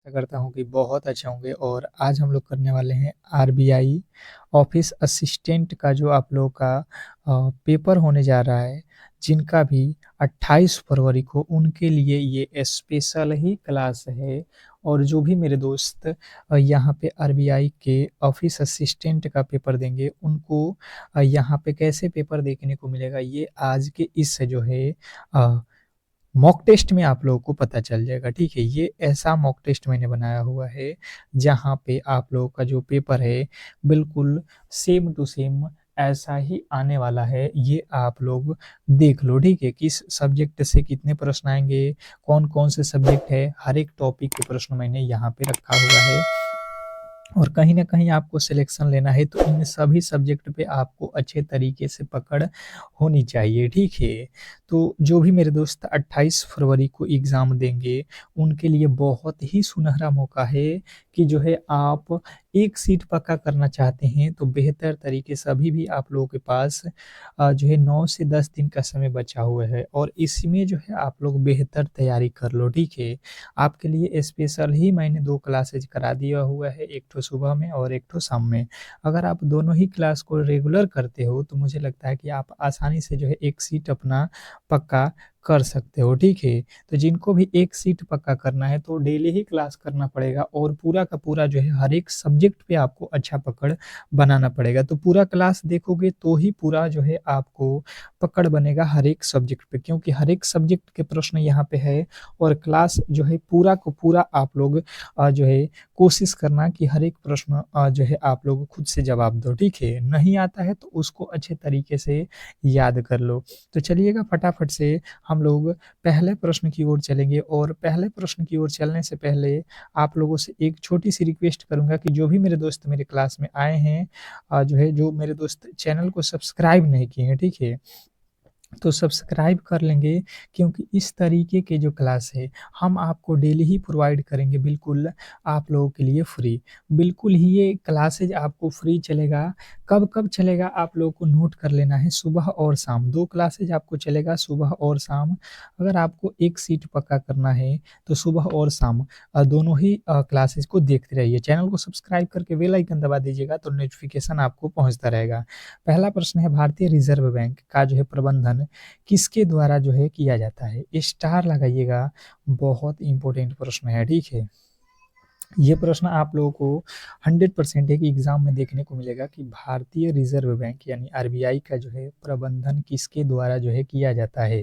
आशा करता हूँ कि बहुत अच्छे होंगे और आज हम लोग करने वाले हैं आरबीआई ऑफिस असिस्टेंट का जो आप लोगों का पेपर होने जा रहा है, जिनका भी 28 फरवरी को उनके लिए ये स्पेशल ही क्लास है। और जो भी मेरे दोस्त यहाँ पे आरबीआई के ऑफिस असिस्टेंट का पेपर देंगे, उनको यहाँ पे कैसे पेपर देखने को मिलेगा, ये आज के इस जो है अ, मॉक टेस्ट में आप लोगों को पता चल जाएगा। ठीक है, ये ऐसा मॉक टेस्ट मैंने बनाया हुआ है जहाँ पे आप लोगों का जो पेपर है बिल्कुल सेम टू सेम ऐसा ही आने वाला है। ये आप लोग देख लो। ठीक है, किस सब्जेक्ट से कितने प्रश्न आएंगे, कौन कौन से सब्जेक्ट है, हर एक टॉपिक के प्रश्न मैंने यहाँ पे रखा हुआ है। और कहीं न कहीं आपको सिलेक्शन लेना है तो इन सभी सब्जेक्ट पे आपको अच्छे तरीके से पकड़ होनी चाहिए, ठीक है? तो जो भी मेरे दोस्त 28 फरवरी को एग्ज़ाम देंगे, उनके लिए बहुत ही सुनहरा मौका है कि जो है आप एक सीट पक्का करना चाहते हैं तो बेहतर तरीके से अभी भी आप लोगों के पास जो है 9 से 10 दिन का समय बचा हुआ है और इसमें जो है आप लोग बेहतर तैयारी कर लो, ठीक है? आपके लिए स्पेशल ही मैंने 2 क्लासेज करा दिया हुआ है, एक ठो सुबह में और एक ठो शाम में। अगर आप दोनों ही क्लास को रेगुलर करते हो, तो मुझे लगता है कि आप आसानी से जो है एक सीट अपना पक्का कर सकते हो, ठीक है? तो जिनको भी एक सीट पक्का करना है, तो डेली ही क्लास करना पड़ेगा और पूरा का पूरा जो है हर एक सब्जेक्ट पे आपको अच्छा पकड़ बनाना पड़ेगा। तो पूरा क्लास देखोगे तो ही पूरा जो है आपको पकड़ बनेगा हर एक सब्जेक्ट पे, क्योंकि हर एक सब्जेक्ट के प्रश्न यहाँ पे है और क्लास जो है पूरा को पूरा आप लोग जो है कोशिश करना कि हर एक प्रश्न जो है आप लोग खुद से जवाब दो, ठीक है? नहीं आता है तो उसको अच्छे तरीके से याद कर लो। तो चलिएगा फटाफट से हम लोग पहले प्रश्न की ओर चलेंगे और पहले प्रश्न की ओर चलने से पहले आप लोगों से एक छोटी-सी रिक्वेस्ट करूँगा कि जो भी मेरे दोस्त मेरे क्लास में आए हैं जो है जो मेरे दोस्त चैनल को सब्सक्राइब नहीं किए हैं, ठीक है? तो सब्सक्राइब कर लेंगे, क्योंकि इस तरीके के जो क्लास है हम आपको डेली ही प्रोवाइड करेंगे, बिल्कुल आप लोगों के लिए फ्री। बिल्कुल ही ये क्लासेज आपको फ्री चलेगा। कब-कब चलेगा आप लोगों को नोट कर लेना है, सुबह और शाम 2 क्लासेज आपको चलेगा, सुबह और शाम। अगर आपको एक सीट पक्का करना है तो सुबह और शाम दोनों ही क्लासेज को देखते रहिए। चैनल को सब्सक्राइब करके बेल आइकन दबा दीजिएगा तो नोटिफ़िकेशन आपको पहुँचता रहेगा। पहला प्रश्न है, भारतीय रिज़र्व बैंक का जो है प्रबंधन किसके द्वारा जो है किया जाता है? स्टार लगाइएगा, बहुत इम्पोर्टेंट प्रश्न है, ठीक है? ये प्रश्न आप लोगों को 100% एक एग्ज़ाम में देखने को मिलेगा कि भारतीय रिज़र्व बैंक यानी आरबीआई का जो है प्रबंधन किसके द्वारा जो है किया जाता है?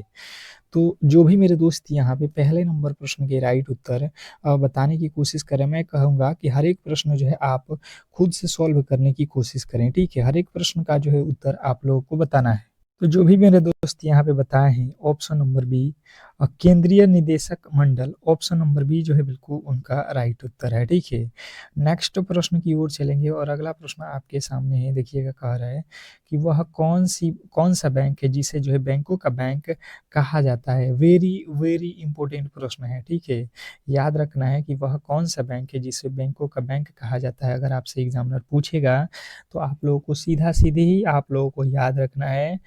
तो जो भी मेरे दोस्त यहाँ पे पहले नंबर प्रश्न के राइट उत्तर बताने की कोशिश करें, मैं कहूँगा कि हर एक प्रश्न जो है आप खुद से सॉल्व करने की कोशिश करें, ठीक है? हर एक प्रश्न का जो है उत्तर आप लोगों को बताना है। तो जो भी मेरे दोस्त यहाँ पे बताए हैं ऑप्शन नंबर बी केंद्रीय निदेशक मंडल, ऑप्शन नंबर बी जो है बिल्कुल उनका राइट उत्तर है, ठीक है? नेक्स्ट प्रश्न की ओर चलेंगे और अगला प्रश्न आपके सामने है, देखिएगा कह रहा है कि वह कौन-सा बैंक है जिसे जो है बैंकों का बैंक कहा जाता है? वेरी, वेरी इम्पोर्टेंट प्रश्न है, ठीक है? याद रखना है कि वह कौन-सा बैंक है जिसे बैंकों का बैंक कहा जाता है। अगर आपसे एग्ज़ामिनर पूछेगा, तो आप लोगों को सीधा-सीधे ही आप लोगों को याद रखना है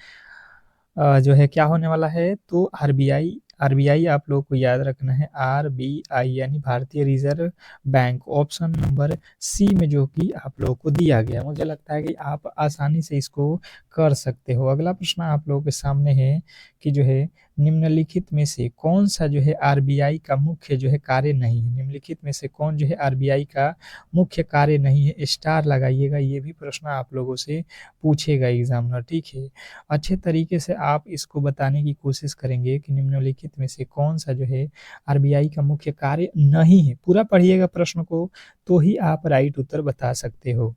जो है क्या होने वाला है, तो आरबीआई आरबीआई आप लोगों को याद रखना है, आरबीआई यानी भारतीय reserve bank, option number C में जो कि आप लोगों को दिया गया। मुझे लगता है कि आप आसानी से इसको कर सकते हो। अगला प्रश्न आप लोगों के सामने है कि जो है निम्नलिखित में से कौन-सा जो है आरबीआई का मुख्य जो है कार्य नहीं है? निम्नलिखित में से कौन जो है आरबीआई का मुख्य कार्य नहीं है? स्टार लगाइएगा, ये भी प्रश्न आप लोगों से पूछेगा एग्ज़ामिनर, ठीक है? अच्छे तरीके से आप इसको बताने की कोशिश करेंगे कि निम्नलिखित में से कौन-सा जो है आरबीआई का मुख्य कार्य नहीं है। पूरा पढ़िएगा प्रश्न को, तो ही आप राइट उत्तर बता सकते हो।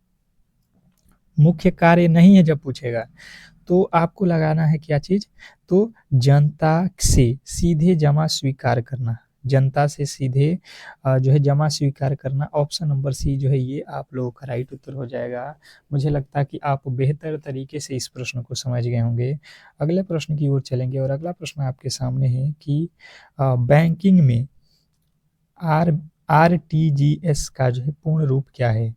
मुख्य कार्य नहीं है जब पूछेगा, तो आपको लगाना है क्या चीज़? तो जनता से सीधे जमा स्वीकार करना, जनता से सीधे जो है जमा स्वीकार करना, ऑप्शन नंबर सी जो है ये आप लोगों का राइट उत्तर हो जाएगा। मुझे लगता है कि आप बेहतर तरीके से इस प्रश्न को समझ गए होंगे। अगले प्रश्न की ओर चलेंगे और अगला प्रश्न आपके सामने है कि बैंकिंग में आर आरटीजीएस का जो है पूर्ण रूप क्या है?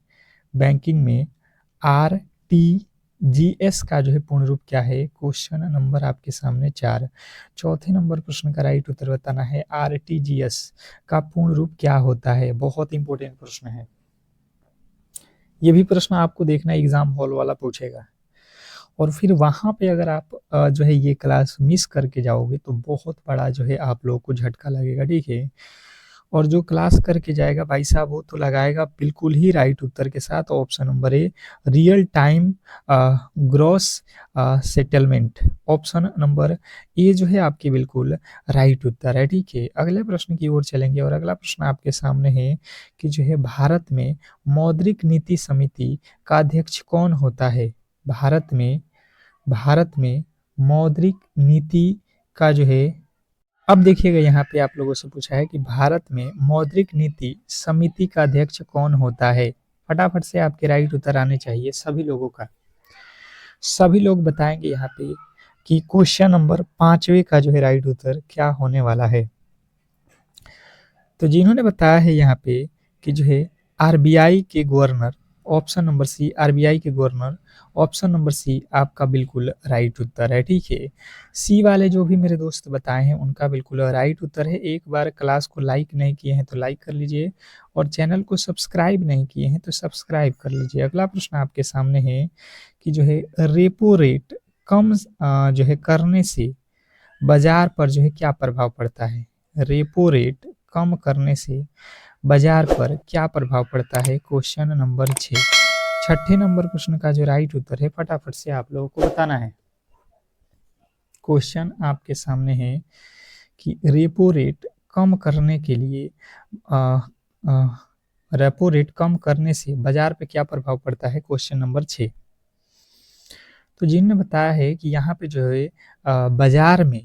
बैंकिंग में आरटीजीएस जीएस का जो है पूर्ण रूप क्या है? क्वेश्चन नंबर आपके सामने 4। चौथे नंबर प्रश्न का राइट उत्तर बताना है आरटीजीएस का पूर्ण रूप क्या होता है? बहुत इंपॉर्टेंट प्रश्न है। ये भी प्रश्न आपको देखना एग्जाम हॉल वाला पूछेगा और फिर वहाँ पे अगर आप जो है ये क्लास मिस करके जाओगे तो बहुत बड़ा जो है आप लोगों को झटका लगेगा, ठीक है? और जो क्लास करके जाएगा भाई साहब वो तो लगाएगा बिल्कुल ही राइट उत्तर के साथ option number A, real time gross settlement. Option number A जो है आपकी बिल्कुल राइट उत्तर है, ठीक है? अगले प्रश्न की ओर चलेंगे और अगला प्रश्न आपके सामने है कि जो है भारत में मौद्रिक नीति समिति का अध्यक्ष कौन होता है? भारत में मौद्रिक नीति का जो है, अब देखिएगा यहाँ पे आप लोगों से पूछा है कि भारत में मौद्रिक नीति समिति का अध्यक्ष कौन होता है? फटाफट से आपके राइट उत्तर आने चाहिए सभी लोगों का। सभी लोग बताएंगे यहाँ पे कि क्वेश्चन नंबर 5वें का जो है राइट उत्तर क्या होने वाला है। तो जिन्होंने बताया है यहाँ पे कि जो है आरबीआई के governor, option number C RBI के गवर्नर, ऑप्शन नंबर सी आपका बिल्कुल राइट उत्तर है, ठीक है? सी वाले जो भी मेरे दोस्त बताए हैं उनका बिल्कुल राइट उत्तर है। एक बार क्लास को लाइक नहीं किए हैं तो लाइक कर लीजिए और चैनल को सब्सक्राइब नहीं किए हैं तो सब्सक्राइब कर लीजिए। अगला प्रश्न आपके सामने है कि जो है रेपो रेट कम जो है करने से बाजार पर जो है क्या प्रभाव पड़ता है? रेपो रेट कम करने से बाजार पर क्या प्रभाव पड़ता है? Question number 6। छठे नंबर प्रश्न का जो राइट उत्तर है फटाफट से आप लोगों को बताना है। क्वेश्चन आपके सामने है कि रेपो रेट कम करने के लिए रेपो रेट कम करने से बाजार पे क्या प्रभाव पड़ता है? Question number 6। तो जिन्होंने बताया है कि यहाँ पे जो है बाजार में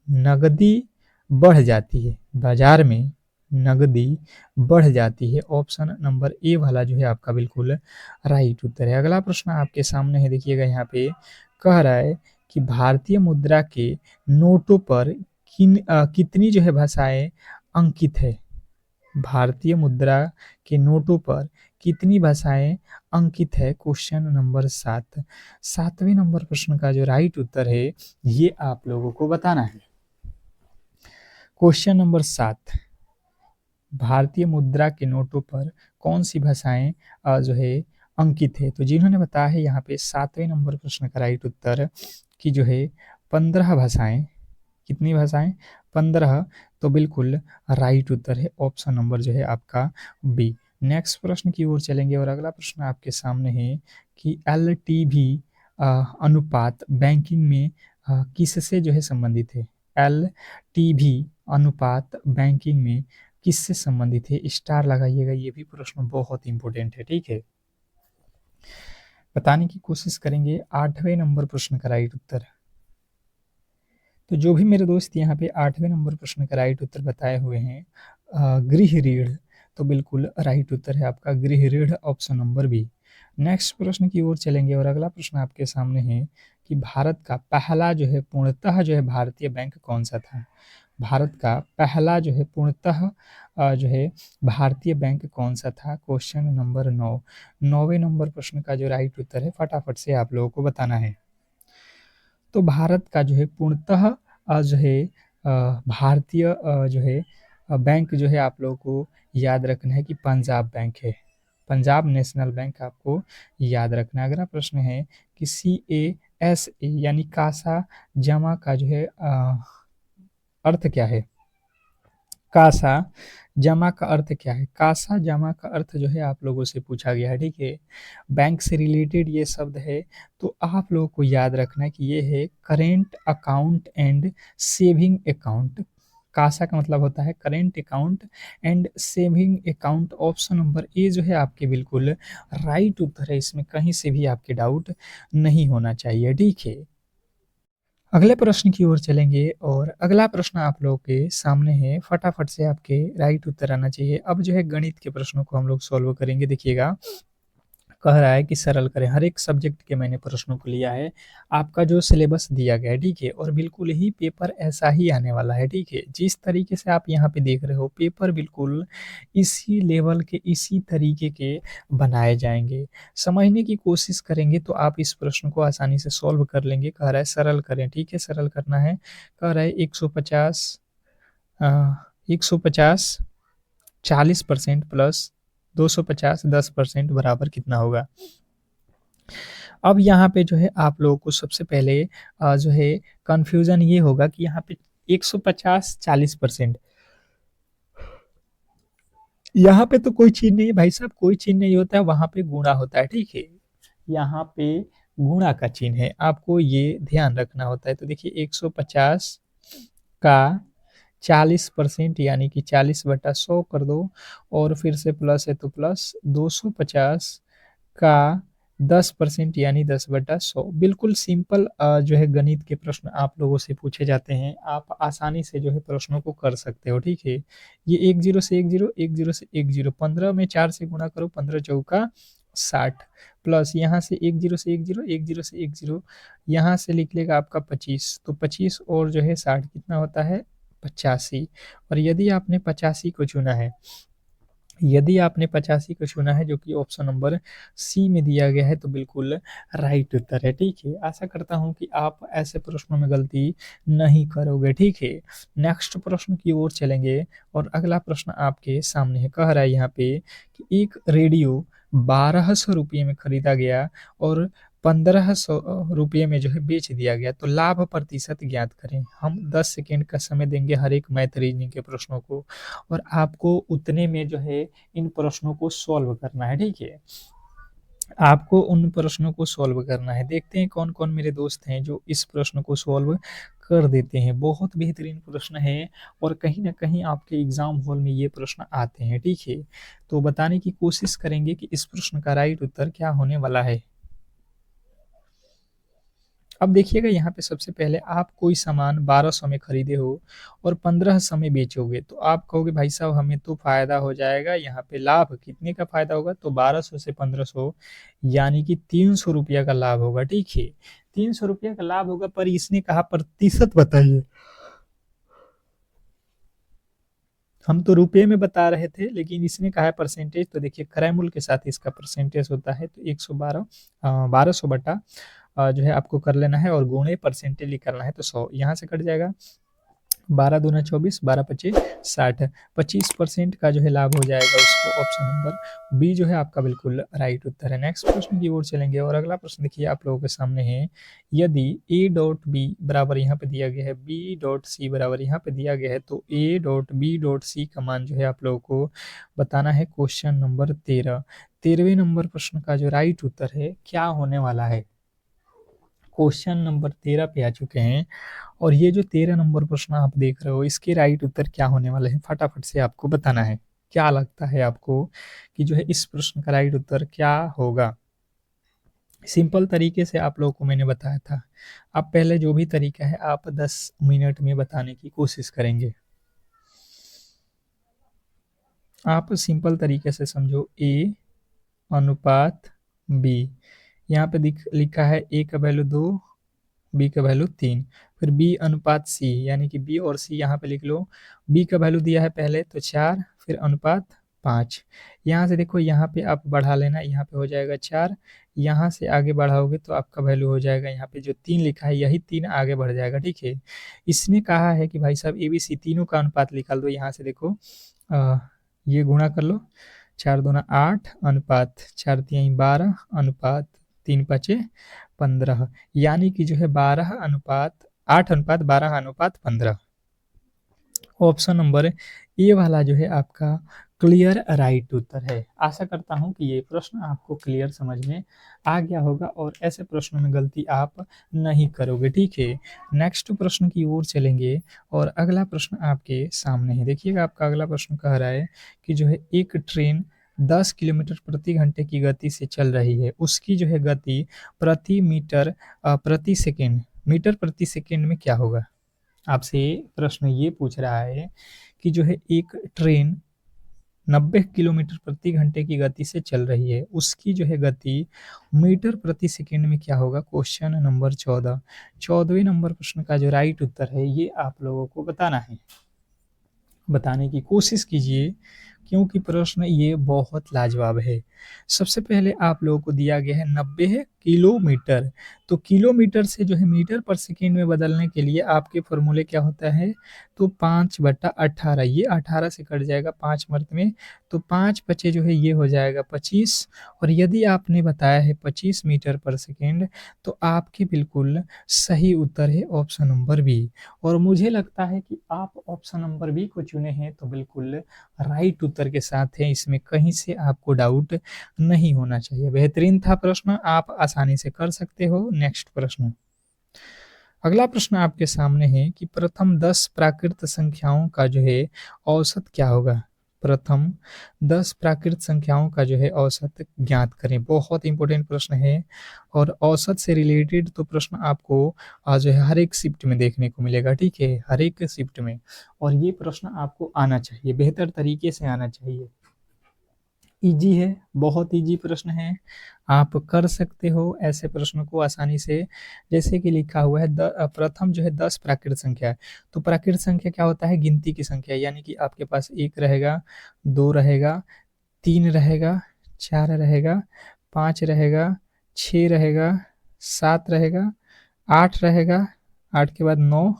नगदी बढ़ जाती है, बाजार में नगदी बढ़ जाती है। ऑप्शन नंबर ए वाला जो है आपका बिल्कुल राइट उत्तर है। अगला प्रश्न आपके सामने है, देखिएगा यहाँ पे कह रहा है कि भारतीय मुद्रा के नोटों पर कितनी जो है भाषाएं अंकित है? भारतीय मुद्रा के नोटों पर कितनी भाषाएं अंकित है? Question number 7। 7वें नंबर प्रश्न का जो राइट उत्तर है ये आप लोगों को बताना है। क्वेश्चन नंबर 7, भारतीय मुद्रा के नोटों पर कौन सी भाषाएं जो है अंकित है? तो जिन्होंने बताया है यहाँ पे 7वें नंबर प्रश्न का राइट उत्तर कि जो है 15 भाषाएं, कितनी भाषाएं? 15। तो बिल्कुल राइट उत्तर है ऑप्शन नंबर जो है आपका बी। नेक्स्ट प्रश्न की ओर चलेंगे और अगला प्रश्न आपके सामने है कि एलटीवी अनुपात बैंकिंग में किससे जो है संबंधित है? एलटीवी अनुपात बैंकिंग में किससे संबंधित है? स्टार लगाइएगा, ये भी प्रश्न बहुत इंपॉर्टेंट है, ठीक है? बताने की कोशिश करेंगे 8वें नंबर प्रश्न का राइट उत्तर। तो जो भी मेरे दोस्त यहाँ पे 8वें नंबर प्रश्न का राइट उत्तर बताए हुए हैं गृह ऋण, तो बिल्कुल राइट उत्तर है आपका गृह ऋण, ऑप्शन नंबर बी। नेक्स्ट प्रश्न की ओर चलेंगे और अगला प्रश्न आपके सामने है कि भारत का पहला जो है पूर्णतः जो है भारतीय बैंक कौन सा था? भारत का पहला जो है पूर्णतः जो है भारतीय बैंक कौन सा था? Question number 9। 9वें नंबर प्रश्न का जो राइट उत्तर है फटाफट से आप लोगों को बताना है। तो भारत का जो है पूर्णतः जो है भारतीय जो है बैंक जो है आप लोगों को याद रखना है कि पंजाब बैंक है, पंजाब नेशनल बैंक आपको याद रखना है। अगला प्रश्न है कि CASA यानी कासा जमा का जो है अर्थ क्या है? कासा जमा का अर्थ क्या है? कासा जमा का अर्थ जो है आप लोगों से पूछा गया है, ठीक है? बैंक से रिलेटेड ये शब्द है तो आप लोगों को याद रखना है कि ये है current account and saving account. CASA का मतलब होता है current account and saving account. Option number A जो है आपके बिल्कुल राइट उत्तर है, इसमें कहीं से भी आपके डाउट नहीं होना चाहिए, ठीक है? अगले प्रश्न की ओर चलेंगे और अगला प्रश्न आप लोगों के सामने है, फटाफट से आपके राइट उत्तर आना चाहिए। अब जो है गणित के प्रश्नों को हम लोग सॉल्व करेंगे, देखिएगा कह रहा है कि सरल करें। हर एक सब्जेक्ट के मैंने प्रश्नों को लिया है। आपका जो सिलेबस दिया गया है, ठीक है? और बिल्कुल ही पेपर ऐसा ही आने वाला है, ठीक है? जिस तरीके से आप यहाँ पे देख रहे हो, पेपर बिल्कुल इसी लेवल के, इसी तरीके के बनाए जाएँगे। समझने की कोशिश करेंगे तो आप इस प्रश्न को आसानी से सॉल्व कर लेंगे। कह रहा है सरल करें, ठीक है? सरल करना है। कह रहा है 150 150 40% प्लस 250 10% बराबर कितना होगा? अब यहाँ पे जो है आप लोगों को सबसे पहले जो है कन्फ्यूज़न ये होगा कि यहाँ पे 150 40% यहाँ पे तो कोई चीज़ नहीं है भाई साहब, कोई चीज़ नहीं होता है, वहाँ पे गुणा होता है, ठीक है? यहाँ पे गुणा का चिन्ह है, आपको ये ध्यान रखना होता है। तो देखिए 150 का 40% यानी कि 40/100 कर दो और फिर से प्लस है तो प्लस 250 का 10% यानी 10/100। बिल्कुल सिंपल जो है गणित के प्रश्न आप लोगों से पूछे जाते हैं। आप आसानी से जो है प्रश्नों को कर सकते हो, ठीक है? ये 1 0 से 1 0, 1 0 से 1 0, 15 में 4 से गुणा करो, 15 चौका 60 प्लस यहाँ से 1 0 से 1 0, 1 0 से 1 0, यहाँ से निकलेगा आपका 25, तो 25 और जो है 60 कितना होता है? 85। और यदि आपने 85 को चुना है, यदि आपने 85 को चुना है जो कि ऑप्शन नंबर सी में दिया गया है, तो बिल्कुल राइट उत्तर है, ठीक है? आशा करता हूँ कि आप ऐसे प्रश्नों में गलती नहीं करोगे, ठीक है? नेक्स्ट प्रश्न की ओर चलेंगे और अगला प्रश्न आपके सामने है। कह रहा है यहाँ पे कि एक रेडियो 1200 रुपये में खरीदा गया और 1500 रुपये में जो है बेच दिया गया, तो लाभ प्रतिशत ज्ञात करें। हम 10 सेकेंड का समय देंगे हर एक मैथ रीजनिंग के प्रश्नों को और आपको उतने में जो है इन प्रश्नों को सॉल्व करना है, ठीक है? आपको उन प्रश्नों को सॉल्व करना है। देखते हैं कौन-कौन मेरे दोस्त हैं जो इस प्रश्न को सॉल्व कर देते हैं। बहुत बेहतरीन प्रश्न है और कहीं न कहीं आपके एग्ज़ाम हॉल में ये प्रश्न आते हैं, ठीक है? तो बताने की कोशिश करेंगे कि इस प्रश्न का राइट उत्तर क्या होने वाला है। अब देखिएगा यहाँ पे सबसे पहले आप कोई सामान 1200 में खरीदे हो और 1500 में बेचोगे, तो आप कहोगे भाई साहब हमें तो फ़ायदा हो जाएगा, यहाँ पे लाभ कितने का फ़ायदा होगा? तो 1200 से 1500 यानी कि 300 रुपया का लाभ होगा, ठीक है? 300 रुपया का लाभ होगा, पर इसने कहा प्रतिशत बताइए। हम तो रुपये में बता रहे थे, लेकिन इसने कहा है परसेंटेज, तो देखिए क्रय मूल्य के साथ इसका परसेंटेज होता है, तो 112 1200 बटा जो है आपको कर लेना है और गुणे परसेंटेज निकालना है, तो 100 यहाँ से कट जाएगा। 12 दूना 24, 12 पचे 60, 25% का जो है लाभ हो जाएगा उसको। ऑप्शन नंबर बी जो है आपका बिल्कुल राइट उत्तर है। नेक्स्ट प्रश्न की ओर चलेंगे और अगला प्रश्न देखिए आप लोगों के सामने है। यदि ए डॉट बी बराबर यहाँ पे दिया गया है, बी डॉट सी बराबर यहाँ पे दिया गया है, तो A dot B dot C का मान जो है आप लोगों को बताना है। क्वेश्चन नंबर 13, 13वें नंबर प्रश्न का जो राइट उत्तर है क्या होने वाला है? क्वेश्चन नंबर 13 पे आ चुके हैं और ये जो 13 नंबर प्रश्न आप देख रहे हो, इसके राइट उत्तर क्या होने वाले हैं? फटाफट से आपको बताना है। क्या लगता है आपको कि जो है इस प्रश्न का राइट उत्तर क्या होगा? सिंपल तरीके से आप लोगों को मैंने बताया था। अब पहले जो भी तरीका है आप 10 मिनट में बताने की कोशिश करेंगे। आप सिंपल तरीके से समझो, ए अनुपात बी। यहाँ पे लिखा है ए का वैल्यू 2, बी का वैल्यू 3, फिर बी अनुपात सी, यानी कि बी और सी यहाँ पे लिख लो। बी का वैल्यू दिया है पहले तो 4, फिर अनुपात 5। यहाँ से देखो, यहाँ पे आप बढ़ा लेना, यहाँ पे हो जाएगा 4, यहाँ से आगे बढ़ाओगे तो आपका वैल्यू हो जाएगा, यहाँ पे जो 3 लिखा है यही 3 आगे बढ़ जाएगा, ठीक है? इसने कहा है कि भाई साहब ए बी सी तीनों का अनुपात निकाल दो। यहाँ से देखो ये गुणा कर लो, 4 दूना 8 अनुपात 4 तिहाई 12 अनुपात 3 पचे 15, यानी कि जो है 12 अनुपात 8 अनुपात 12 अनुपात 15। ऑप्शन नंबर ए वाला जो है आपका क्लियर राइट उत्तर है। आशा करता हूं कि ये प्रश्न आपको क्लियर समझ में आ गया होगा और ऐसे प्रश्नों में गलती आप नहीं करोगे, ठीक है? नेक्स्ट प्रश्न की ओर चलेंगे और अगला प्रश्न आपके सामने है। देखिएगा आपका अगला प्रश्न कह रहा है कि जो है एक ट्रेन 10 किलोमीटर प्रति घंटे की गति से चल रही है। उसकी जो है गति प्रति मीटर प्रति सेकंड, मीटर प्रति सेकंड में क्या होगा? आपसे प्रश्न ये पूछ रहा है कि जो है एक ट्रेन 90 किलोमीटर प्रति घंटे की गति से चल रही है, उसकी जो है गति मीटर प्रति सेकंड में क्या होगा? Question number 14। 14वें नंबर प्रश्न का जो राइट उत्तर है ये आप लोगों को बताना है। बताने की कोशिश कीजिए क्योंकि प्रश्न ये बहुत लाजवाब है। सबसे पहले आप लोगों को दिया गया है 90 है किलोमीटर, तो किलोमीटर से जो है मीटर पर सेकंड में बदलने के लिए आपके फॉर्मूले क्या होता है? तो 5/18, ये 18 से कट जाएगा 5 मर्द में, तो 5 बचे जो है ये हो जाएगा 25, और यदि आपने बताया है 25 मीटर पर सेकंड तो आपके बिल्कुल सही उत्तर है ऑप्शन नंबर बी। और मुझे लगता है कि आप ऑप्शन नंबर बी को चुने हैं तो बिल्कुल राइट उत्तर के साथ हैं, इसमें कहीं से आपको डाउट नहीं होना चाहिए। बेहतरीन था प्रश्न, आप आसानी से कर सकते हो। नेक्स्ट प्रश्न, अगला प्रश्न आपके सामने है कि प्रथम 10 प्राकृत संख्याओं का जो है औसत क्या होगा? प्रथम 10 प्राकृत संख्याओं का जो है औसत ज्ञात करें। बहुत इंपॉर्टेंट प्रश्न है और औसत से रिलेटेड तो प्रश्न आपको जो है हर एक शिफ्ट में देखने को मिलेगा, ठीक है, हर एक शिफ्ट में, और ये प्रश्न आपको आना चाहिए, बेहतर तरीके से आना चाहिए। इजी है, बहुत इजी प्रश्न है, आप कर सकते हो ऐसे प्रश्नों को आसानी से। जैसे कि लिखा हुआ है प्रथम जो है 10 प्राकृत संख्या है, तो प्राकृत संख्या क्या होता है? गिनती की संख्या, यानी कि आपके पास 1 रहेगा, 2 रहेगा, 3 रहेगा, 4 रहेगा, 5 रहेगा, 6 रहेगा, 7 रहेगा, 8 रहेगा, 8 के बाद 9,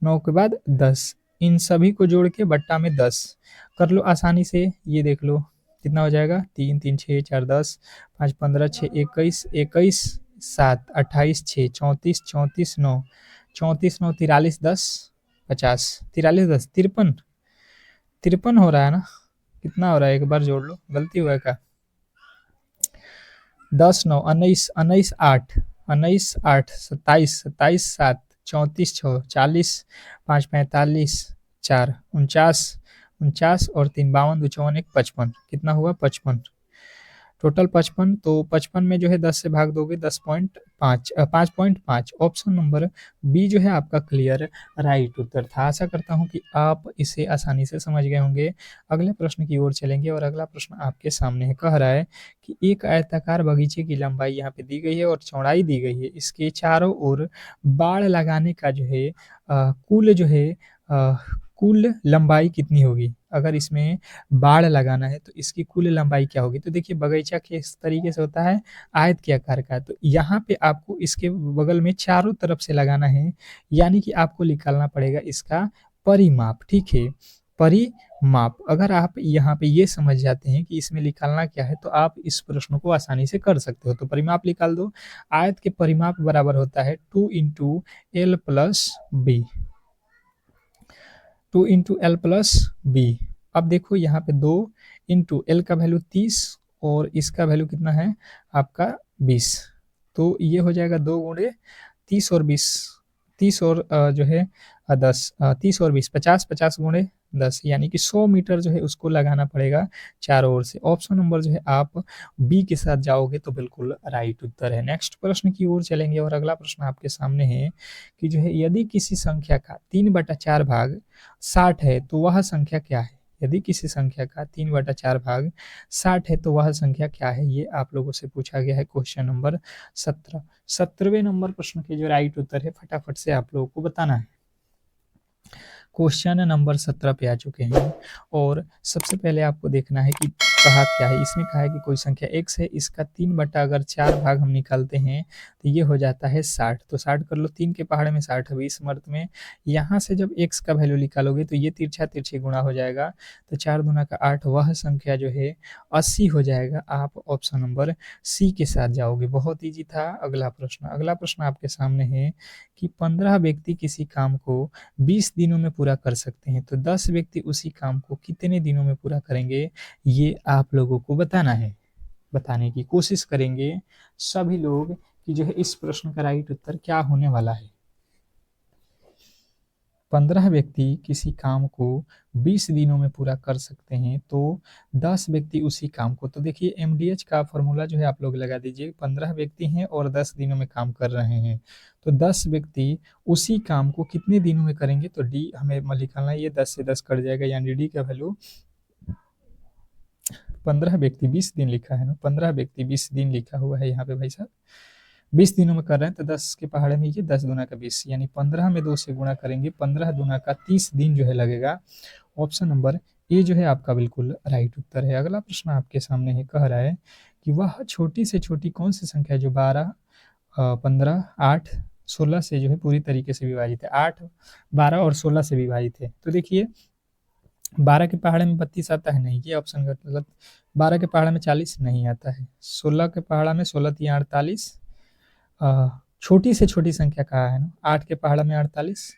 9 के बाद 10, इन सभी को जोड़ के बट्टा में 10 कर लो आसानी से। ये देख लो कितना हो जाएगा? 3 3 6 4 10, 5 15 6 21, 21 7 28 6 34 34 9, 34 9 43 10 50, 43 10 53, 53 हो रहा है ना? कितना हो रहा है? एक बार जोड़ लो, गलती हुआ है क्या? 10 9 19 19 8 19 8 27 27 7 34 6 40 5 45 4 49 49 और 3 52 2 54 1 55, कितना हुआ? 55, टोटल 55। तो 55 में जो है 10 से भाग दोगे 10.5 5.5, ऑप्शन नंबर बी जो है आपका क्लियर राइट उत्तर था। आशा करता हूं कि आप इसे आसानी से समझ गए होंगे। अगले प्रश्न की ओर चलेंगे और अगला प्रश्न आपके सामने है। कह रहा है कि एक आयताकार बगीचे की लंबाई यहाँ पे दी गई है और चौड़ाई दी गई है, इसके चारों ओर बाड़ लगाने का जो है कुल जो है कुल लंबाई कितनी होगी? अगर इसमें बाड़ लगाना है तो इसकी कुल लंबाई क्या होगी? तो देखिए बगीचा किस तरीके से होता है, आयत के आकार का, तो यहाँ पे आपको इसके बगल में चारों तरफ से लगाना है, यानी कि आपको निकालना पड़ेगा इसका परिमाप, ठीक है, परिमाप। अगर आप यहाँ पे ये समझ जाते हैं कि इसमें निकालना क्या है तो आप इस प्रश्न को आसानी से कर सकते हो। तो परिमाप निकाल दो। आयत के परिमाप बराबर होता है 2 into L plus B, 2 into L plus B. अब देखो यहाँ पे 2 इंटू एल का वैल्यू 30 और इसका वैल्यू कितना है आपका 20, तो ये हो जाएगा 2 गुणे 30 और 20, 30 और जो है 10, 30 और 20 50, 50 गुणे 10, यानी कि 100 मीटर जो है उसको लगाना पड़ेगा चारों ओर से। ऑप्शन नंबर जो है आप बी के साथ जाओगे तो बिल्कुल राइट उत्तर है। नेक्स्ट प्रश्न की ओर चलेंगे और अगला प्रश्न आपके सामने है कि जो है यदि किसी संख्या का 3/4 भाग 60 है तो वह संख्या क्या है? यदि किसी संख्या का 3/4 भाग 60 है तो वह संख्या क्या है? ये आप लोगों से पूछा गया है क्वेश्चन नंबर 17। 17वें नंबर प्रश्न के जो राइट उत्तर है फटाफट से आप लोगों को बताना है। क्वेश्चन नंबर 17 पे आ चुके हैं और सबसे पहले आपको देखना है कि कहा क्या है। इसमें कहा है कि कोई संख्या x है, इसका 3/4 भाग हम निकालते हैं तो ये हो जाता है 60, तो 60 कर लो, 3 के पहाड़े में 60 है 20 मर्द में। यहाँ से जब x का वैल्यू निकालोगे तो ये तिरछा तिरछी गुणा हो जाएगा, तो 4 दूना का 8, वह संख्या जो है 80 हो जाएगा। आप ऑप्शन नंबर सी के साथ जाओगे। बहुत ईजी था। अगला प्रश्न आपके सामने है कि 15 व्यक्ति किसी काम को 20 दिनों में पूरा कर सकते हैं, तो 10 व्यक्ति उसी काम को कितने दिनों में पूरा करेंगे? ये आप लोगों को बताना है। बताने की कोशिश करेंगे सभी लोग कि जो है इस प्रश्न का राइट उत्तर क्या होने वाला है। 15 व्यक्ति किसी काम को 20 दिनों में पूरा कर सकते हैं तो 10 व्यक्ति उसी काम को, तो देखिए एमडीएच का फॉर्मूला जो है आप लोग लगा दीजिए। 15 व्यक्ति हैं और 10 दिनों में काम कर रहे हैं, तो 10 व्यक्ति उसी काम को कितने दिनों में करेंगे? तो डी हमें निकालना है, ये 10 से 10 कट जाएगा, यानी डी का वैल्यू 15 व्यक्ति 20 दिन लिखा है ना, 15 व्यक्ति 20 दिन लिखा हुआ है यहाँ पे भाई साहब। 20 दिनों में कर रहे हैं तो 10 के पहाड़े में ये 10 दूना का 20, यानी 15 में 2 से गुणा करेंगे, 15 दूना का 30 दिन जो है लगेगा। ऑप्शन नंबर ए जो है आपका बिल्कुल राइट उत्तर है। अगला प्रश्न आपके सामने है, कह रहा है कि वह छोटी से छोटी कौन सी संख्या है जो 12, 15, 8, 16 से जो है पूरी तरीके से विभाजित है। 8, 12 और 16 से विभाजित है। तो देखिए 12 के पहाड़े में 32 आता है, नहीं, ये ऑप्शन गलत। 12 के पहाड़े में 40 नहीं आता है। 16 के पहाड़ा में 16 तिया 48, छोटी से छोटी संख्या कहा है ना, 8 के पहाड़ा में 48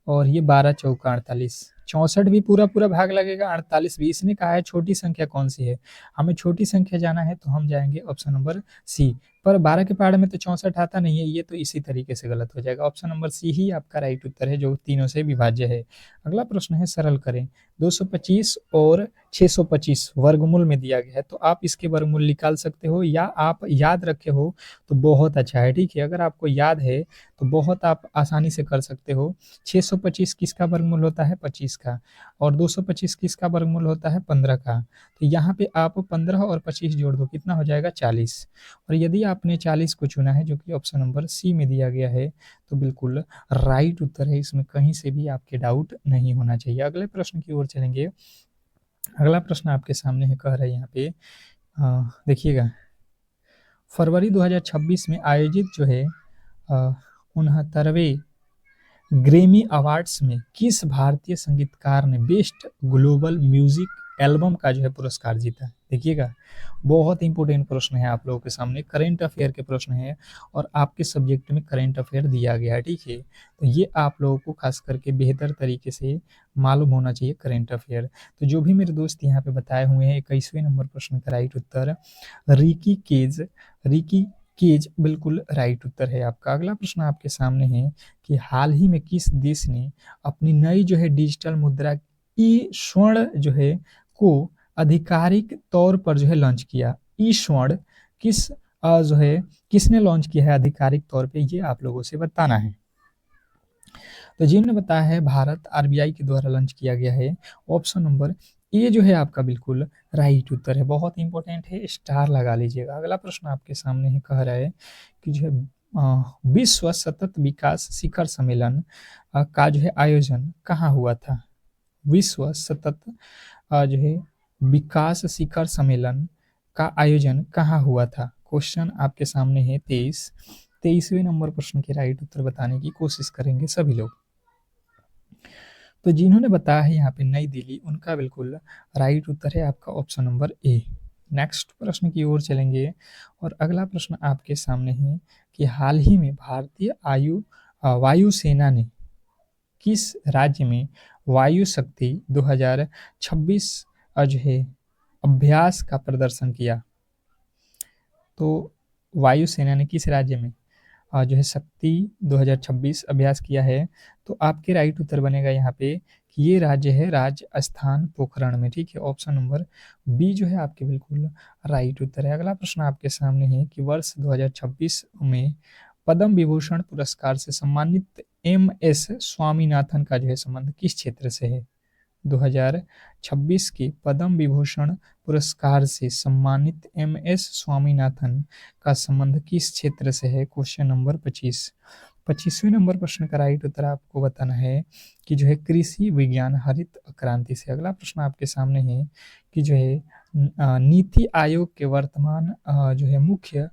और ये 12 चौका 48, 64 भी पूरा पूरा भाग लगेगा, 48 भी। इसने कहा है छोटी संख्या कौन सी है, हमें छोटी संख्या जाना है तो हम जाएंगे ऑप्शन नंबर सी। पर 12 के पहाड़े में तो 64 आता नहीं है, ये तो इसी तरीके से गलत हो जाएगा। ऑप्शन नंबर सी ही आपका राइट उत्तर है, जो तीनों से विभाज्य है। अगला प्रश्न है, सरल करें। 225 और 625 वर्गमूल में दिया गया है, तो आप इसके वर्गमूल निकाल सकते हो या आप याद रखे हो तो बहुत अच्छा है, ठीक है। अगर आपको याद है तो बहुत आप आसानी से कर सकते हो। 625 किसका वर्गमूल होता है, 25 का, और 225 किसका वर्गमूल होता है, 15 का। तो यहाँ पे आप 15 और 25 जोड़ दो, कितना हो जाएगा, 40। और यदि आपने 40 को चुना है, जो कि ऑप्शन नंबर सी में दिया गया है, तो बिल्कुल राइट उत्तर है, इसमें कहीं से भी आपके डाउट नहीं होना चाहिए। अगले प्रश्न की ओर चलेंगे। अगला प्रश्न आपके सामने है, कह रहा है यहाँ पे, देखिएगा, फरवरी 2026 में आयोजित जो है 69वें ग्रैमी अवार्ड्स में किस भारतीय संगीतकार ने बेस्ट ग्लोबल म्यूजिक एल्बम का जो है पुरस्कार जीता। देखिएगा, बहुत इंपॉर्टेंट प्रश्न है आप लोगों के सामने, करेंट अफेयर के प्रश्न है और आपके सब्जेक्ट में करेंट अफेयर दिया गया है, ठीक है। तो ये आप लोगों को खास करके बेहतर तरीके से मालूम होना चाहिए करेंट अफेयर। तो जो भी मेरे दोस्त यहाँ पे बताए हुए हैं, 21वें नंबर प्रश्न का राइट उत्तर रिकी केज, रिकी केज बिल्कुल राइट उत्तर है आपका। अगला प्रश्न आपके सामने है कि हाल ही में किस देश ने अपनी नई जो है डिजिटल मुद्रा ई स्वर्ण जो है को आधिकारिक तौर पर जो है लॉन्च किया। ई स्वर्ण किस जो है किसने लॉन्च किया है आधिकारिक तौर पे, ये आप लोगों से बताना है। तो जिन्होंने बताया है भारत आरबीआई के द्वारा लॉन्च किया गया है। ऑप्शन नंबर ए जो है आपका बिल्कुल राइट उत्तर है, बहुत इंपॉर्टेंट है, स्टार लगा लीजिएगा। अगला प्रश्न आपके सामने ही कह रहा है कि जो है विश्व सतत विकास शिखर सम्मेलन का जो है आयोजन कहाँ हुआ था। विश्व सतत जो है विकास शिखर सम्मेलन का आयोजन कहाँ हुआ था। क्वेश्चन आपके सामने है 23वें नंबर प्रश्न के राइट उत्तर बताने की कोशिश करेंगे सभी लोग। तो जिन्होंने बताया है यहाँ पे नई दिल्ली, उनका बिल्कुल राइट उत्तर है आपका ऑप्शन नंबर ए। नेक्स्ट प्रश्न की ओर चलेंगे और अगला प्रश्न आपके सामने है कि हाल ही में भारतीय वायुसेना ने किस राज्य में वायु शक्ति 2026 जो है अभ्यास का प्रदर्शन किया। तो वायुसेना ने किस राज्य में जो है शक्ति 2026 अभ्यास किया है। तो आपके राइट उत्तर बनेगा यहाँ पे कि ये राज्य है राजस्थान पोखरण में, ठीक है। ऑप्शन नंबर बी जो है आपके बिल्कुल राइट उत्तर है। अगला प्रश्न आपके सामने है कि वर्ष 2026 में पद्म विभूषण पुरस्कार से सम्मानित एम.एस. स्वामीनाथन का जो है संबंध किस क्षेत्र से है। 2026 के पद्म विभूषण पुरस्कार से सम्मानित एम.एस. स्वामीनाथन का संबंध किस क्षेत्र से है। क्वेश्चन नंबर 25वें नंबर प्रश्न का राइट उत्तर आपको बताना है कि जो है कृषि विज्ञान हरित क्रांति से। अगला प्रश्न आपके सामने है कि जो है नीति आयोग के वर्तमान जो है मुख्य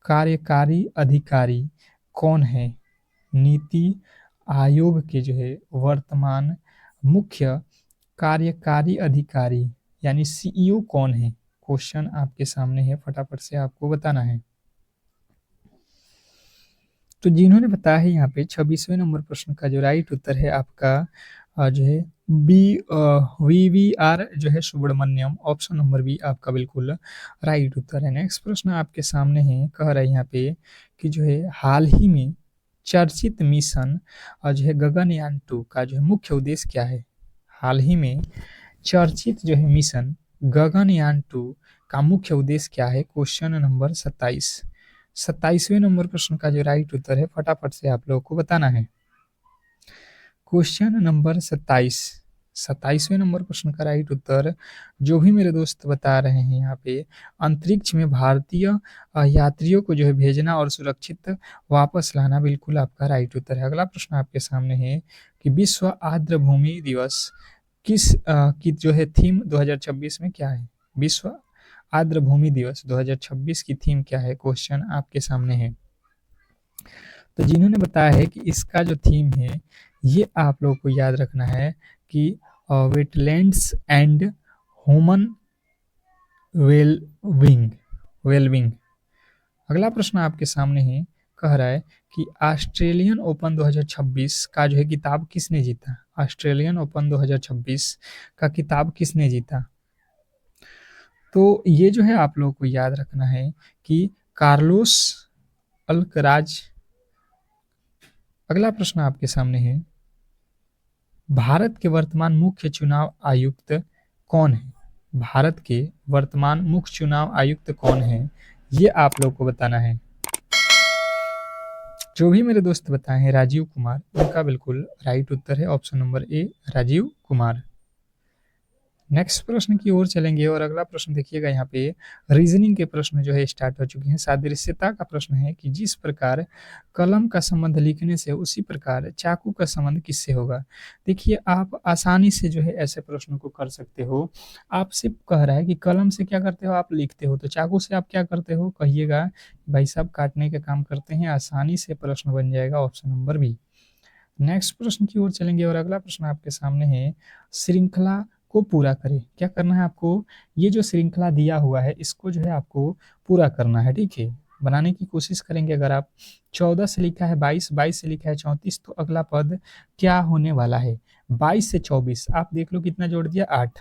कार्यकारी अधिकारी कौन है। नीति आयोग के जो है वर्तमान मुख्य कार्यकारी अधिकारी यानी सीईओ कौन है। क्वेश्चन आपके सामने है, फटाफट से आपको बताना है। तो जिन्होंने बताया है यहाँ पे 26वें नंबर प्रश्न का जो राइट उत्तर है आपका जो है वीवीआर जो है सुब्रमण्यम। ऑप्शन नंबर बी आपका बिल्कुल राइट उत्तर है। नेक्स्ट प्रश्न आपके सामने है, कह रहा है यहाँ पे कि जो है हाल ही में चर्चित मिशन जो है गगनयान 2 का जो है मुख्य उद्देश्य क्या है। हाल ही में चर्चित जो है मिशन गगनयान 2 का मुख्य उद्देश्य क्या है। क्वेश्चन नंबर 27वें नंबर प्रश्न का जो राइट उत्तर है, फटाफट से आप लोगों को बताना है। क्वेश्चन नंबर 27 27वें नंबर प्रश्न का राइट उत्तर जो भी मेरे दोस्त बता रहे हैं यहाँ पे, अंतरिक्ष में भारतीय यात्रियों को जो है भेजना और सुरक्षित वापस लाना बिल्कुल आपका राइट उत्तर है। अगला प्रश्न आपके सामने है कि विश्व आर्द्र भूमि दिवस की जो है थीम 2026 में क्या है? विश्व आर्द्र भूमि दिवस 2026 की थीम क्या है? क्वेश्चन आपके सामने है। तो जिन्होंने बताया है कि इसका जो थीम है ये आप लोगों को याद रखना है कि वेटलैंड्स एंड ह्यूमन वेलबिंग। अगला प्रश्न आपके सामने है, कह रहा है कि ऑस्ट्रेलियन ओपन 2026 का जो है किताब किसने जीता? ऑस्ट्रेलियन ओपन 2026 का किताब किसने जीता? तो ये जो है आप लोगों को याद रखना है कि कार्लोस अल्कराज। अगला प्रश्न आपके सामने है, भारत के वर्तमान मुख्य चुनाव आयुक्त कौन है? भारत के वर्तमान मुख्य चुनाव आयुक्त कौन है? ये आप लोग को बताना है। जो भी मेरे दोस्त बताए हैं राजीव कुमार, उनका बिल्कुल राइट उत्तर है option number A, Rajeev Kumar. Next प्रश्न की ओर चलेंगे और अगला प्रश्न देखिएगा, यहाँ पे रीजनिंग के प्रश्न जो है स्टार्ट हो चुके हैं। सादृश्यता का प्रश्न है कि जिस प्रकार कलम का संबंध लिखने से उसी प्रकार चाकू का संबंध किससे होगा? देखिए आप आसानी से जो है ऐसे प्रश्नों को कर सकते हो। आपसे कह रहा है कि कलम से क्या करते हो? आप लिखते हो। तो चाकू से आप क्या करते हो? कहिएगा भाई साहब काटने का काम करते हैं। आसानी से प्रश्न बन जाएगा ऑप्शन नंबर बी। नेक्स्ट प्रश्न की ओर चलेंगे और अगला प्रश्न आपके सामने है, श्रृंखला को पूरा करें। क्या करना है आपको? ये जो श्रृंखला दिया हुआ है इसको जो है आपको पूरा करना है, ठीक है। बनाने की कोशिश करेंगे। अगर आप 14 से लिखा है 22, 22 से लिखा है 34, तो अगला पद क्या होने वाला है? 22 से 24 आप देख लो कितना जोड़ दिया, 8।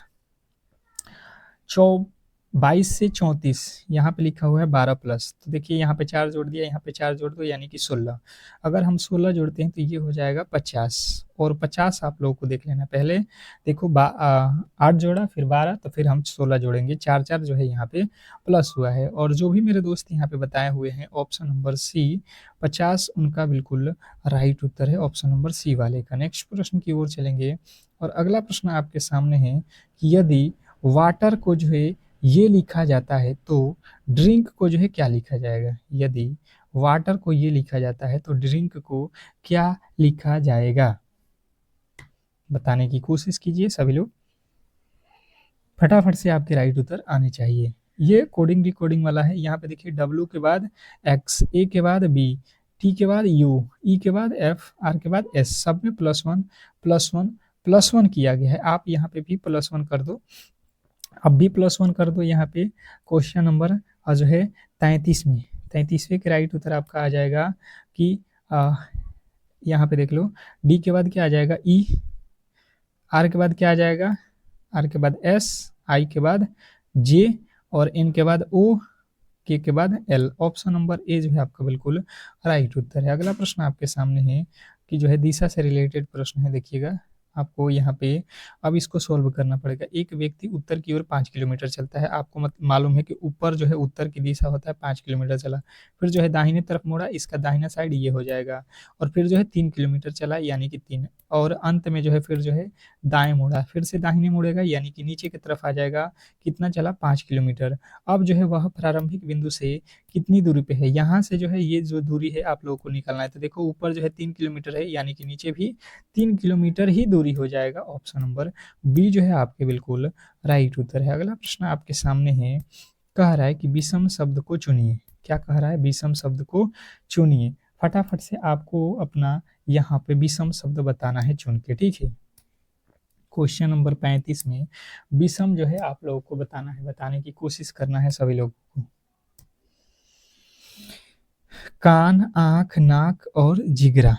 22 से 34 यहाँ पे लिखा हुआ है 12 प्लस, तो देखिए यहाँ पे 4 जोड़ दिया, यहाँ पे 4 जोड़ दो यानी कि 16। अगर हम 16 जोड़ते हैं तो ये हो जाएगा 50, और 50 आप लोगों को देख लेना। पहले देखो 8 जोड़ा, फिर 12, तो फिर हम 16 जोड़ेंगे, 4 4 जो है यहाँ पे प्लस हुआ है। और जो भी मेरे दोस्त यहाँ पे बताए हुए हैं ऑप्शन नंबर सी 50 उनका बिल्कुल राइट उत्तर है, ऑप्शन नंबर सी वाले का। नेक्स्ट प्रश्न की ओर चलेंगे और अगला प्रश्न आपके सामने है कि यदि वाटर को जो है ये लिखा जाता है तो ड्रिंक को जो है क्या लिखा जाएगा? यदि वाटर को ये लिखा जाता है तो ड्रिंक को क्या लिखा जाएगा? बताने की कोशिश कीजिए सभी लोग, फटाफट से आपके राइट उत्तर आने चाहिए। ये कोडिंग डिकोडिंग वाला है। यहाँ पे देखिए W के बाद X, A के बाद B, T के बाद U, E के बाद F, R के बाद S, सब में +1 +1 +1 किया गया है। आप यहाँ पे भी +1 कर दो, अब भी +1 कर दो। यहाँ पे क्वेश्चन नंबर जो है 33 में 33वें के राइट उत्तर आपका आ जाएगा कि यहाँ पे देख लो, D के बाद क्या आ जाएगा, E, R के बाद क्या आ जाएगा, R के बाद S, I के बाद J, और N के बाद O, K के बाद L। ऑप्शन नंबर ए जो है आपका बिल्कुल राइट उत्तर है। अगला प्रश्न आपके सामने है कि जो है दिशा से रिलेटेड प्रश्न है। देखिएगा आपको यहाँ पे अब इसको सोल्व करना पड़ेगा। एक व्यक्ति उत्तर की ओर 5 किलोमीटर चलता है। आपको मालूम है कि ऊपर जो है उत्तर की दिशा होता है, 5 किलोमीटर चला, फिर जो है दाहिने तरफ मुड़ा, इसका दाहिना साइड ये हो जाएगा, और फिर जो है 3 किलोमीटर चला यानी कि 3, और अंत में जो है फिर जो है दाएं मुड़ा, फिर से दाहिने मुड़ेगा यानी कि नीचे की तरफ आ जाएगा। कितना चला? 5 किलोमीटर। अब जो है वह प्रारंभिक बिंदु से कितनी दूरी पे है? यहाँ से जो है ये जो दूरी है आप लोगों को निकालना है। तो देखो ऊपर जो है 3 किलोमीटर है यानी कि नीचे भी 3 किलोमीटर ही दूरी हो जाएगा। ऑप्शन नंबर बी जो है आपके बिल्कुल राइट उत्तर है। अगला प्रश्न आपके सामने है, कह रहा है कि विषम शब्द को चुनिए। क्या कह रहा है? विषम शब्द को चुनिए। फटाफट से आपको अपना यहाँ पे विषम शब्द बताना है चुन के, ठीक है। क्वेश्चन नंबर 35 में विषम जो है आप लोगों को बताना है, बताने की कोशिश करना है सभी लोगों को। कान, आंख, नाक और जिगरा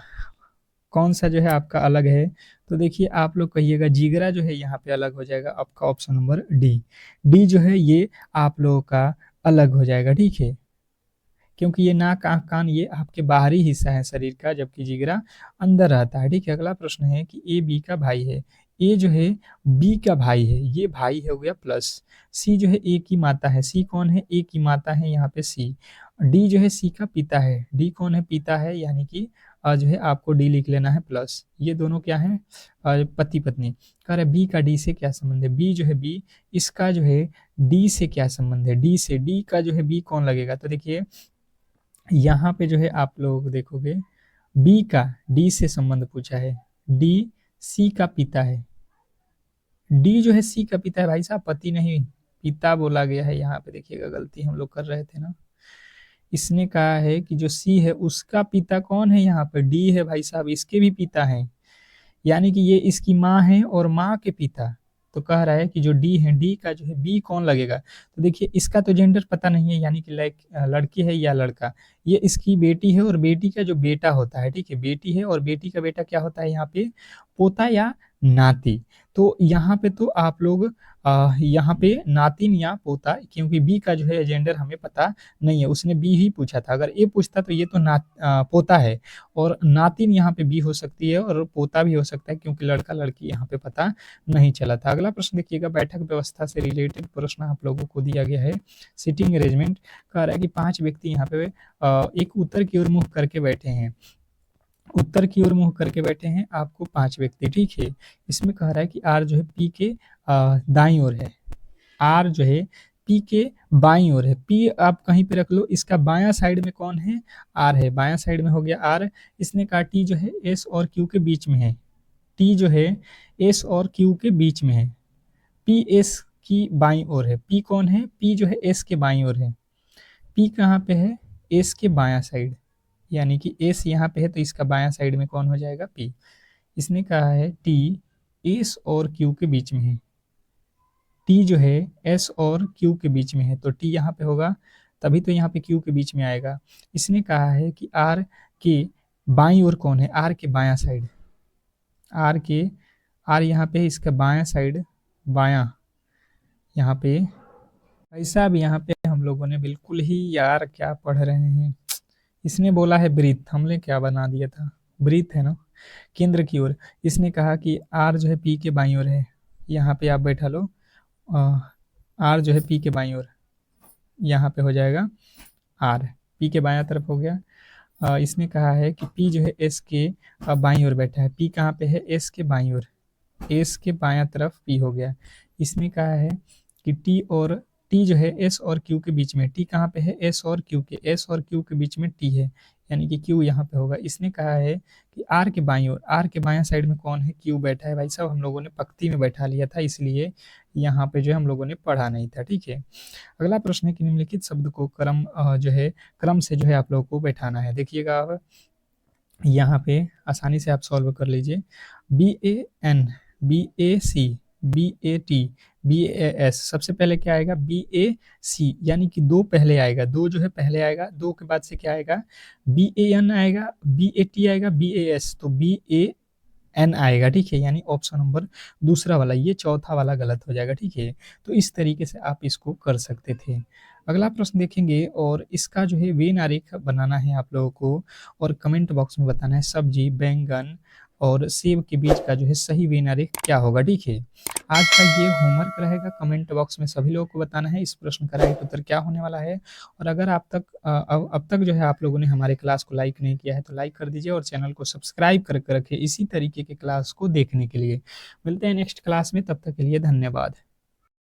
कौन सा जो है आपका अलग है? तो देखिए आप लोग कहिएगा जिगरा जो है यहाँ पे अलग हो जाएगा, आपका ऑप्शन नंबर डी। डी जो है ये आप लोगों का अलग हो जाएगा, ठीक है, क्योंकि ये नाक, आंख, कान ये आपके बाहरी हिस्सा है शरीर का, जबकि जिगरा अंदर रहता है, ठीक है। अगला प्रश्न है कि ए बी का भाई है। ए जो है बी का भाई है, ये भाई हो गया प्लस। सी जो है ए की माता है। सी कौन है? ए की माता है यहाँ पे सी। डी जो है सी का पिता है, डी कौन है, पिता है, यानी कि जो है आपको डी लिख लेना है प्लस, ये दोनों क्या है, पति पत्नी। कह रहे बी का डी से क्या संबंध है, बी जो है बी, इसका जो है डी से क्या संबंध है, डी से, डी का जो है बी कौन लगेगा, तो देखिए यहाँ पे जो है आप लोग देखोगे बी का डी से संबंध पूछा है, डी सी का पिता है, डी जो है सी का पिता है भाई साहब, पति नहीं पिता बोला गया है, यहाँ पे देखिएगा गलती हम लोग कर रहे थे ना, इसने कहा है कि जो सी है उसका पिता कौन है, यहाँ पर डी है भाई साहब, इसके भी पिता हैं, यानी कि ये इसकी माँ है और माँ के पिता, तो कह रहा है कि जो डी है, डी का जो है बी कौन लगेगा, तो देखिए इसका तो जेंडर पता नहीं है, यानी कि लड़की है या लड़का, ये इसकी बेटी है और बेटी का जो बेटा होता है, ठीक है, बेटी है और बेटी का बेटा क्या होता है यहाँ पे, पोता या नाती, तो यहाँ पे तो आप लोग यहाँ पे नातिन या पोता, क्योंकि बी का जो है जेंडर हमें पता नहीं है, उसने बी ही पूछा था, अगर ए पूछता तो ये तो पोता है, और नातिन यहाँ पे बी हो सकती है और पोता भी हो सकता है, क्योंकि लड़का लड़की यहाँ पे पता नहीं चला था। अगला प्रश्न देखिएगा, बैठक व्यवस्था से रिलेटेड प्रश्न आप लोगों को दिया गया है, सिटिंग अरेंजमेंट, कह रहा है कि 5 व्यक्ति यहाँ पे एक उत्तर की ओर मुंह करके बैठे हैं, उत्तर की ओर मुंह करके बैठे हैं आपको 5 व्यक्ति, ठीक है, इसमें कह रहा है कि आर जो है पी के दाईं ओर है, आर जो है पी के बाईं ओर है, पी आप कहीं पे रख लो, इसका बायां साइड में कौन है, आर है, बायां साइड में हो गया आर, इसने कहा टी जो है एस और क्यू के बीच में है, टी जो है एस और क्यू के बीच में है, पी एस की बाईं ओर है, पी कौन है, पी जो है एस के बाईं ओर है, पी कहाँ पे है, एस के बायां साइड, यानी कि एस यहाँ पे है तो इसका बायां साइड में कौन हो जाएगा, पी, इसने कहा है टी एस और क्यू के बीच में है, टी जो है एस और क्यू के बीच में है, तो टी यहाँ पे होगा तभी तो यहाँ पे क्यू के बीच में आएगा, इसने कहा है कि आर के बाईं ओर कौन है, आर के बायां साइड, आर के, आर यहाँ पे इसका बायां साइड, बायां, यहाँ पे ऐसा भी, यहाँ पे हम लोगों ने बिल्कुल ही यार क्या पढ़ रहे हैं, इसने बोला है ब्रीथ, हमने क्या बना दिया था, ब्रीथ है ना, केंद्र की ओर, इसने कहा कि आर जो है पी के बाईं ओर है, यहाँ पे आप बैठा लो, आर जो है पी के बाईं ओर, यहाँ पे हो जाएगा आर, पी के बायां तरफ हो गया, इसने कहा है कि पी जो है एस के बाईं ओर बैठा है, पी कहाँ पे है, एस के बाईं ओर, एस के बायां तरफ पी हो गया, इसने कहा है कि टी और टी जो है एस और क्यू के बीच में, टी कहाँ पे है, एस और क्यू के, एस और क्यू के बीच में टी है, यानी कि क्यू यहाँ पे होगा, इसने कहा है कि आर के बाईं ओर, आर के बायां साइड में कौन है, क्यू बैठा है, भाई साहब हम लोगों ने पंक्ति में बैठा लिया था, इसलिए यहाँ पे जो है हम लोगों ने पढ़ा नहीं था, ठीक है। अगला प्रश्न है कि निम्नलिखित शब्द को क्रम जो है क्रम से जो है आप लोगों को बैठाना है, देखिएगा आप यहाँ पे आसानी से आप सॉल्व कर लीजिए, B A N, B A C, B A T, B A S, सबसे पहले क्या आएगा, बी ए सी, यानी कि 2 पहले आएगा, 2 जो है पहले आएगा, 2 के बाद से क्या आएगा, बी ए एन आएगा, बी ए टी आएगा, बी ए एस, तो बी ए एन आएगा, ठीक है, यानी ऑप्शन नंबर दूसरा वाला, ये चौथा वाला गलत हो जाएगा, ठीक है, तो इस तरीके से आप इसको कर सकते थे। अगला प्रश्न देखेंगे और इसका जो है वेन आरेख बनाना है आप लोगों को, और कमेंट बॉक्स में बताना है सब्जी, बैंगन और सेब के बीच का जो है सही वेन आरेख क्या होगा, ठीक है। आज का ये होमवर्क रहेगा, कमेंट बॉक्स में सभी लोगों को बताना है इस प्रश्न का राइट उत्तर क्या होने वाला है, और अगर आप तक अब तक जो है आप लोगों ने हमारे क्लास को लाइक नहीं किया है तो लाइक कर दीजिए और चैनल को सब्सक्राइब करके रखें इसी तरीके के क्लास को देखने के लिए। मिलते हैं नेक्स्ट क्लास में, तब तक के लिए धन्यवाद।